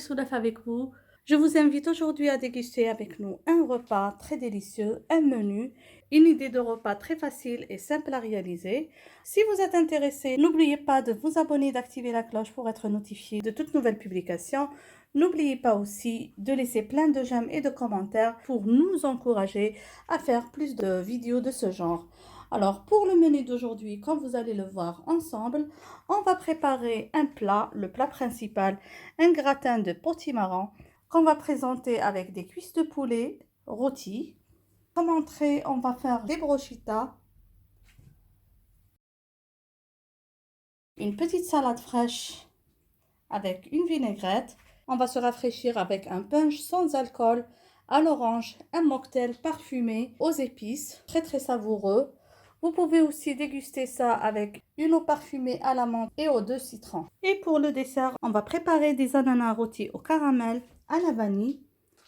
Soulaf avec vous. Je vous invite aujourd'hui à déguster avec nous un repas très délicieux, un menu, une idée de repas très facile et simple à réaliser. Si vous êtes intéressé, n'oubliez pas de vous abonner et d'activer la cloche pour être notifié de toutes nouvelles publications. N'oubliez pas aussi de laisser plein de j'aime et de commentaires pour nous encourager à faire plus de vidéos de ce genre. Alors pour le menu d'aujourd'hui, comme vous allez le voir ensemble, on va préparer un plat, le plat principal, un gratin de potimarron qu'on va présenter avec des cuisses de poulet rôties. Comme entrée, on va faire des brochitas, une petite salade fraîche avec une vinaigrette. On va se rafraîchir avec un punch sans alcool à l'orange, un mocktail parfumé aux épices, très très savoureux. Vous pouvez aussi déguster ça avec une eau parfumée à la menthe et aux 2 citrons. Et pour le dessert, on va préparer des ananas rôtis au caramel à la vanille.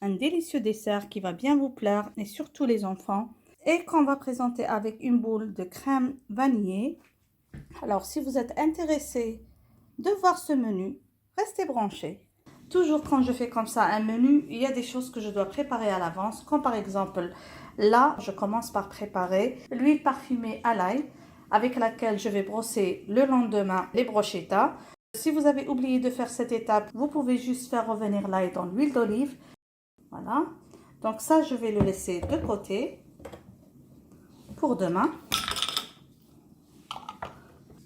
Un délicieux dessert qui va bien vous plaire et surtout les enfants. Et qu'on va présenter avec une boule de crème vanillée. Alors si vous êtes intéressé de voir ce menu, restez branchés. Toujours quand je fais comme ça un menu, il y a des choses que je dois préparer à l'avance, comme par exemple, là, je commence par préparer l'huile parfumée à l'ail, avec laquelle je vais brosser le lendemain les brochetas. Si vous avez oublié de faire cette étape, vous pouvez juste faire revenir l'ail dans l'huile d'olive. Voilà. Donc ça, je vais le laisser de côté pour demain.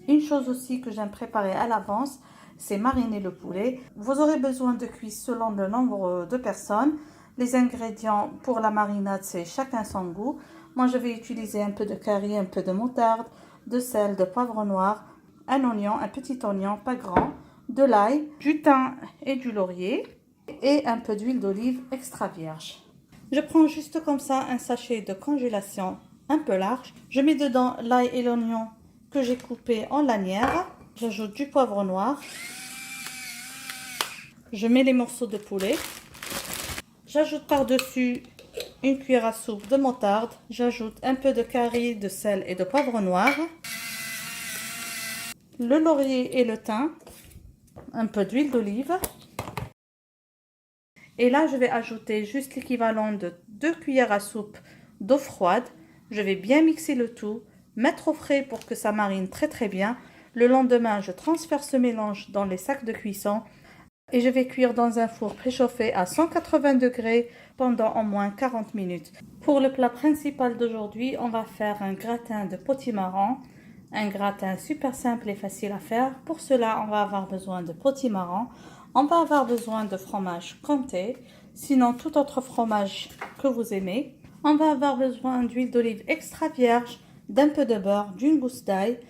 Une chose aussi que j'aime préparer à l'avance, c'est mariner le poulet. Vous aurez besoin de cuisses selon le nombre de personnes. Les ingrédients pour la marinade, c'est chacun son goût. Moi, je vais utiliser un peu de curry, un peu de moutarde, de sel, de poivre noir, un oignon, un petit oignon, pas grand, de l'ail, du thym et du laurier et un peu d'huile d'olive extra vierge. Je prends juste comme ça un sachet de congélation un peu large. Je mets dedans l'ail et l'oignon que j'ai coupé en lanières. J'ajoute du poivre noir. Je mets les morceaux de poulet. J'ajoute par-dessus une cuillère à soupe de moutarde. J'ajoute un peu de curry, de sel et de poivre noir. Le laurier et le thym. Un peu d'huile d'olive. Et là, je vais ajouter juste l'équivalent de 2 cuillères à soupe d'eau froide. Je vais bien mixer le tout, mettre au frais pour que ça marine très très bien. Le lendemain, je transfère ce mélange dans les sacs de cuisson et je vais cuire dans un four préchauffé à 180 degrés pendant au moins 40 minutes. Pour le plat principal d'aujourd'hui, on va faire un gratin de potimarron. Un gratin super simple et facile à faire. Pour cela, on va avoir besoin de potimarron. On va avoir besoin de fromage comté, sinon tout autre fromage que vous aimez. On va avoir besoin d'huile d'olive extra vierge, d'un peu de beurre, d'une gousse d'ail,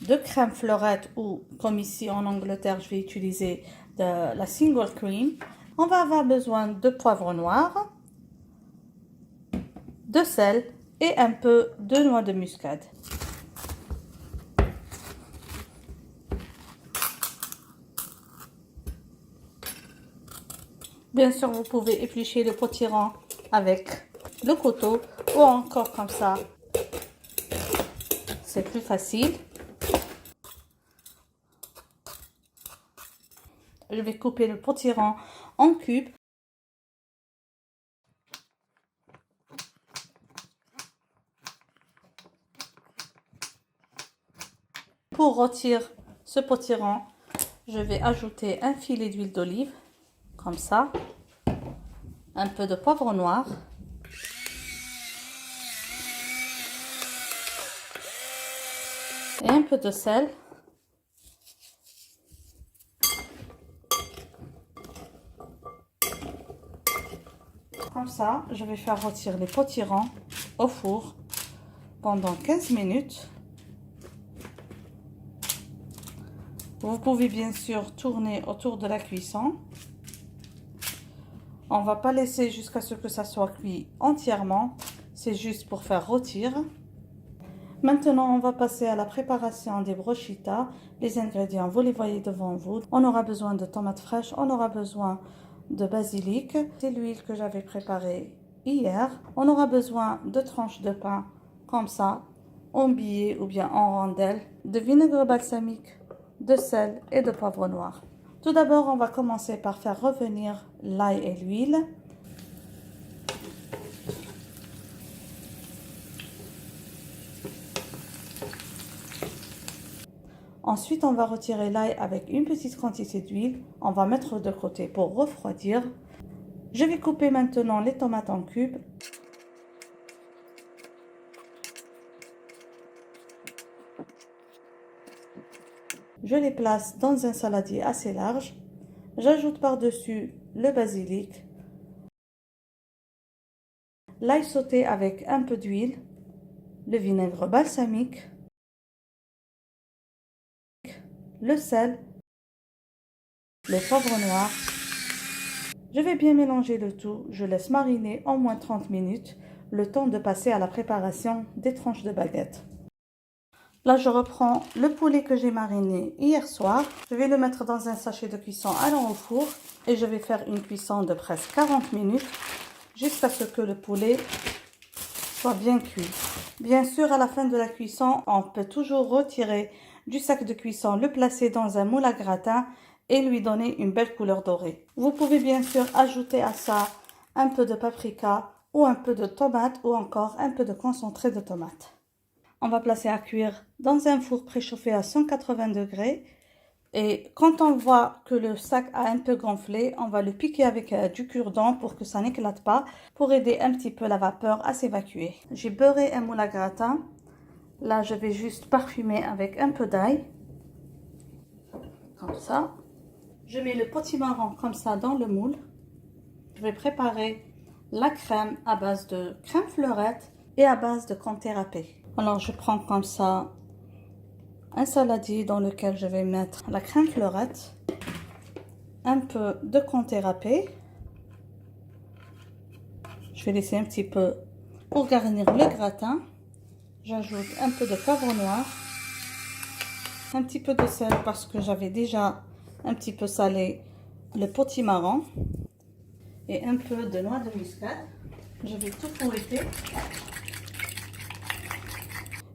de crème fleurette ou comme ici en Angleterre, je vais utiliser de la single cream. On va avoir besoin de poivre noir, de sel et un peu de noix de muscade. Bien sûr, vous pouvez éplucher le potiron avec le couteau ou encore comme ça. C'est plus facile. Je vais couper le potiron en cubes. Pour rôtir ce potiron, je vais ajouter un filet d'huile d'olive, comme ça, un peu de poivre noir, et un peu de sel. Comme ça, je vais faire rôtir les potirons au four pendant 15 minutes. Vous pouvez bien sûr tourner autour de la cuisson. On ne va pas laisser jusqu'à ce que ça soit cuit entièrement. C'est juste pour faire rôtir. Maintenant, on va passer à la préparation des brochitas. Les ingrédients, vous les voyez devant vous. On aura besoin de tomates fraîches, on aura besoin de basilic. C'est l'huile que j'avais préparée hier. On aura besoin de tranches de pain comme ça, en billets ou bien en rondelles, de vinaigre balsamique, de sel et de poivre noir. Tout d'abord, on va commencer par faire revenir l'ail et l'huile. Ensuite, on va retirer l'ail avec une petite quantité d'huile. On va mettre de côté pour refroidir. Je vais couper maintenant les tomates en cubes. Je les place dans un saladier assez large. J'ajoute par-dessus le basilic, l'ail sauté avec un peu d'huile, le vinaigre balsamique, le sel, le poivre noir. Je vais bien mélanger le tout. Je laisse mariner au moins 30 minutes, le temps de passer à la préparation des tranches de baguette. Là, je reprends le poulet que j'ai mariné hier soir. Je vais le mettre dans un sachet de cuisson allant au four et je vais faire une cuisson de presque 40 minutes jusqu'à ce que le poulet soit bien cuit. Bien sûr, à la fin de la cuisson, on peut toujours retirer du sac de cuisson, le placer dans un moule à gratin et lui donner une belle couleur dorée. Vous pouvez bien sûr ajouter à ça un peu de paprika ou un peu de tomate ou encore un peu de concentré de tomate. On va placer à cuire dans un four préchauffé à 180 degrés. Et quand on voit que le sac a un peu gonflé, on va le piquer avec du cure-dent pour que ça n'éclate pas, pour aider un petit peu la vapeur à s'évacuer. J'ai beurré un moule à gratin. Là, je vais juste parfumer avec un peu d'ail. Comme ça. Je mets le potimarron comme ça dans le moule. Je vais préparer la crème à base de crème fleurette et à base de comté râpé. Alors, je prends comme ça un saladier dans lequel je vais mettre la crème fleurette, un peu de comté râpé. Je vais laisser un petit peu pour garnir le gratin. J'ajoute un peu de poivre noir, un petit peu de sel parce que j'avais déjà un petit peu salé le potimarron et un peu de noix de muscade. Je vais tout fouetter.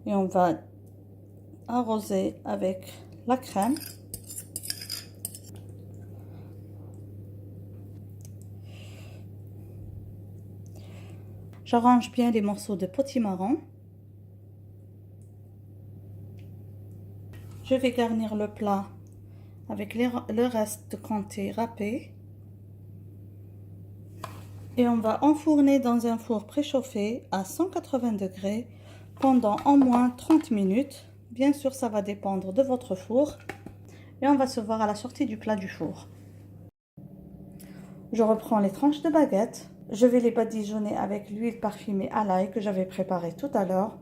Et on va arroser avec la crème. J'arrange bien les morceaux de potimarron. Je vais garnir le plat avec le reste de comté râpé. Et on va enfourner dans un four préchauffé à 180 degrés pendant au moins 30 minutes. Bien sûr, ça va dépendre de votre four. Et on va se voir à la sortie du plat du four. Je reprends les tranches de baguette. Je vais les badigeonner avec l'huile parfumée à l'ail que j'avais préparée tout à l'heure.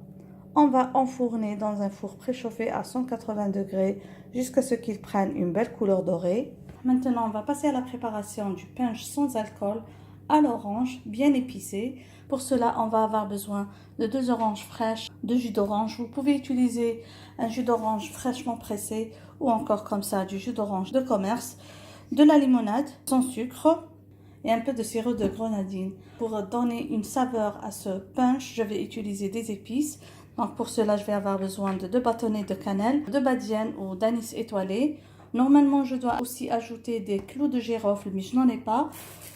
On va enfourner dans un four préchauffé à 180 degrés jusqu'à ce qu'il prenne une belle couleur dorée. Maintenant, on va passer à la préparation du punch sans alcool à l'orange, bien épicé. Pour cela, on va avoir besoin de 2 oranges fraîches, de jus d'orange. Vous pouvez utiliser un jus d'orange fraîchement pressé ou encore comme ça du jus d'orange de commerce, de la limonade sans sucre et un peu de sirop de grenadine. Pour donner une saveur à ce punch, je vais utiliser des épices. Donc pour cela, je vais avoir besoin de 2 bâtonnets de cannelle, de badiane ou d'anis étoilé. Normalement, je dois aussi ajouter des clous de girofle, mais je n'en ai pas.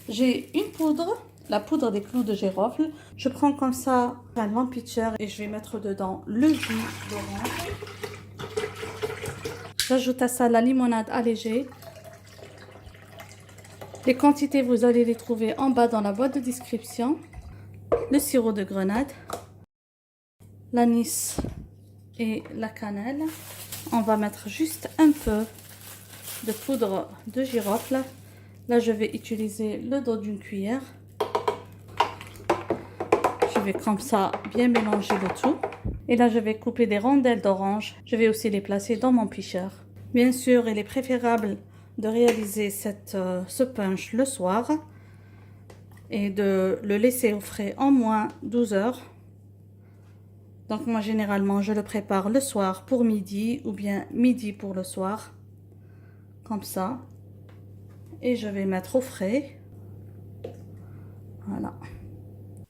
J'ai une poudre, la poudre des clous de girofle. Je prends comme ça un long pitcher et je vais mettre dedans le jus d'orange. J'ajoute à ça la limonade allégée. Les quantités, vous allez les trouver en bas dans la boîte de description. Le sirop de grenade, l'anis et la cannelle. On va mettre juste un peu de poudre de girofle. Là, je vais utiliser le dos d'une cuillère. Je vais comme ça bien mélanger le tout. Et là, je vais couper des rondelles d'orange. Je vais aussi les placer dans mon pitcher. Bien sûr, il est préférable de réaliser ce punch le soir et de le laisser au frais en moins 12 heures. Donc moi, généralement, je le prépare le soir pour midi ou bien midi pour le soir. Comme ça. Et je vais mettre au frais. Voilà.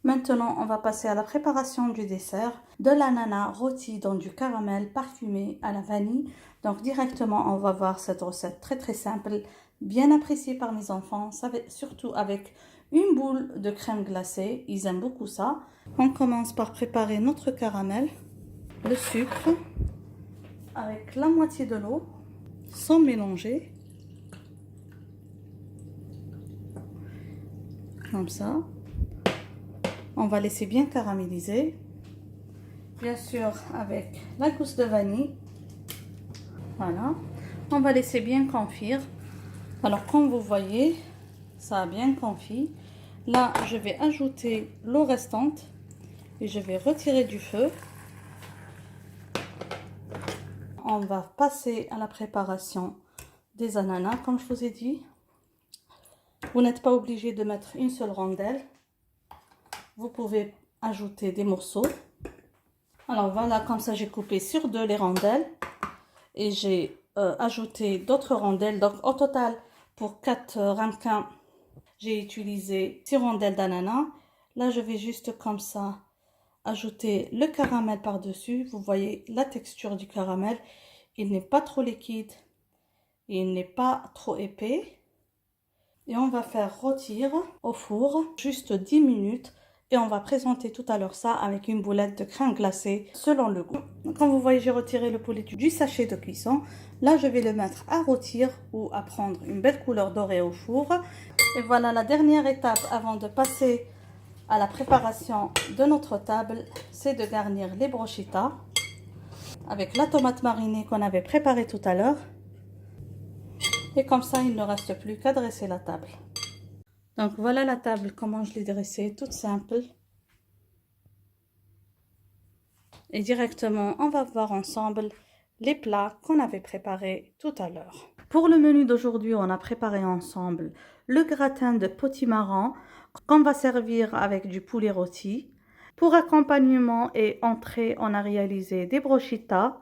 Maintenant, on va passer à la préparation du dessert. De l'ananas rôti dans du caramel parfumé à la vanille. Donc directement, on va voir cette recette très très simple. bien apprécié par mes enfants, surtout avec une boule de crème glacée. Ils aiment beaucoup ça. On commence par préparer notre caramel, le sucre, avec la moitié de l'eau, sans mélanger. Comme ça. On va laisser bien caraméliser. Bien sûr, avec la gousse de vanille. Voilà. On va laisser bien confire. Alors, comme vous voyez, ça a bien confit. Là, je vais ajouter l'eau restante et je vais retirer du feu. On va passer à la préparation des ananas, comme je vous ai dit. Vous n'êtes pas obligé de mettre une seule rondelle. Vous pouvez ajouter des morceaux. Alors voilà, comme ça j'ai coupé sur 2 les rondelles. Et j'ai ajouté d'autres rondelles. Donc au total, pour 4 ramequins, j'ai utilisé 6 rondelles d'ananas. Là, je vais juste comme ça ajouter le caramel par-dessus. Vous voyez la texture du caramel. Il n'est pas trop liquide. Il n'est pas trop épais. Et on va faire rôtir au four juste 10 minutes. Et on va présenter tout à l'heure ça avec une boulette de crème glacée selon le goût. Comme vous voyez, j'ai retiré le poulet du sachet de cuisson. Là, je vais le mettre à rôtir ou à prendre une belle couleur dorée au four. Et voilà la dernière étape avant de passer à la préparation de notre table. C'est de garnir les brochitas avec la tomate marinée qu'on avait préparée tout à l'heure. Et comme ça, il ne reste plus qu'à dresser la table. Donc voilà la table, comment je l'ai dressée, toute simple. Et directement, on va voir ensemble les plats qu'on avait préparés tout à l'heure. Pour le menu d'aujourd'hui, on a préparé ensemble le gratin de potimarron qu'on va servir avec du poulet rôti. Pour accompagnement et entrée, on a réalisé des brochitas.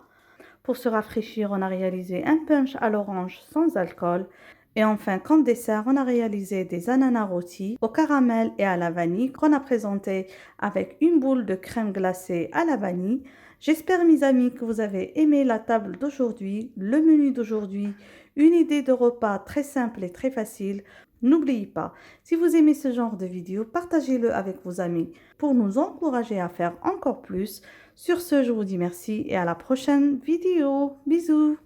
Pour se rafraîchir, on a réalisé un punch à l'orange sans alcool. Et enfin, comme dessert, on a réalisé des ananas rôtis au caramel et à la vanille qu'on a présenté avec une boule de crème glacée à la vanille. J'espère, mes amis, que vous avez aimé la table d'aujourd'hui, le menu d'aujourd'hui, une idée de repas très simple et très facile. N'oubliez pas, si vous aimez ce genre de vidéo, partagez-le avec vos amis pour nous encourager à faire encore plus. Sur ce, je vous dis merci et à la prochaine vidéo. Bisous!